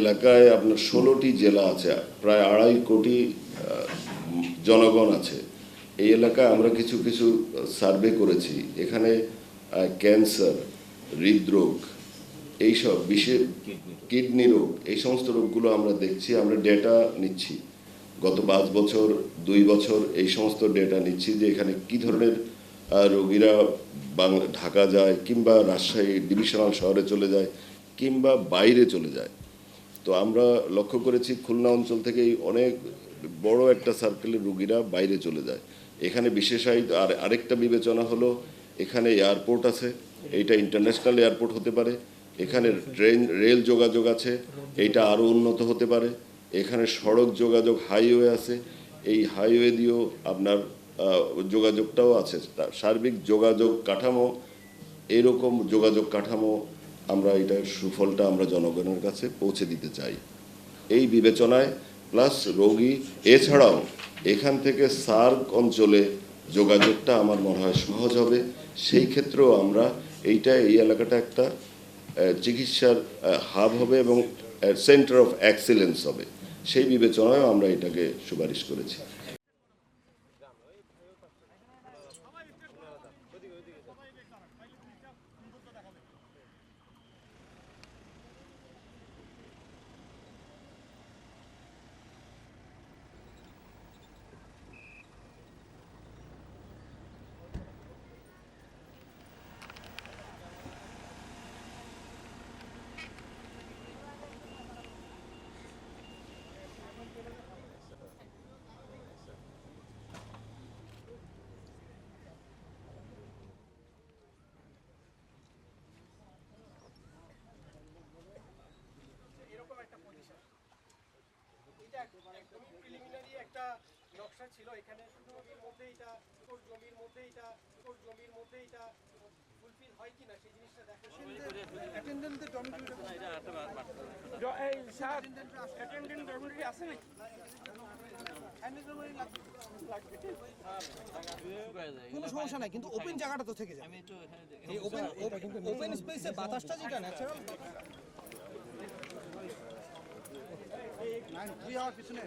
এলাকায় আপনার 16টি জেলা আছে, প্রায় 2.5 কোটি জনগণ আছে। এই এলাকায় আমরা কিছু কিছু সার্ভে করেছি। এখানে ক্যান্সার, হৃদরোগ, এইসব বিশেষ কিডনি রোগ, এই সমস্ত রোগগুলো আমরা দেখছি, আমরা ডেটা নিচ্ছি। গত 5 বছর 2 বছর এই সমস্ত ডেটা নিচ্ছি যে এখানে কি ধরনের রোগীরা ঢাকা যায়, কিংবা রাজশাহী ডিভিশনাল শহরে চলে যায়, কিংবা বাইরে চলে যায়। তো আমরা লক্ষ্য করেছি খুলনা অঞ্চল থেকেই অনেক বড় একটা সার্কেলের রোগীরা বাইরে চলে যায়। এখানে বিশেষায়িত আরেকটা বিবেচনা হলো, এখানে এয়ারপোর্ট আছে, এইটা ইন্টারন্যাশনাল এয়ারপোর্ট হতে পারে। এখানে রেল যোগাযোগ আছে, এইটা আরও উন্নত হতে পারে। এখানে সড়ক যোগাযোগ, হাইওয়ে আছে, এই হাইওয়ে দিয়েও আপনার যোগাযোগটাও আছে। সার্বিক যোগাযোগ কাঠামো, এরকম যোগাযোগ কাঠামো আমরা এটার সুফলটা আমরা জনগণের কাছে পৌঁছে দিতে চাই এই বিবেচনায়। প্লাস রোগী এছাড়াও এখান থেকে সার্ক অঞ্চলে যোগাযোগটা আমার মনে হয় সহজ হবে। সেই ক্ষেত্রেও আমরা এই এলাকাটা একটা চিকিৎসার হাব হবে এবং সেন্টার অফ এক্সেলেন্স হবে। সেই বিবেচনায় আমরা এটাকে সুপারিশ করেছি। একটা নকশা ছিল, এখানে শুধুমাত্র মধ্যে এটা ফুলফিল হয় কিনা সেই জিনিসটা দেখা। অ্যাটেন্ডেন্টদের ডরমিটরি আছে নাকি? কোনো সমস্যা নাই, কিন্তু ওপেন জায়গাটা তো থেকে যায়। এই ওপেন স্পেসে বাতাসটা যেটা ন্যাচারাল পিছনে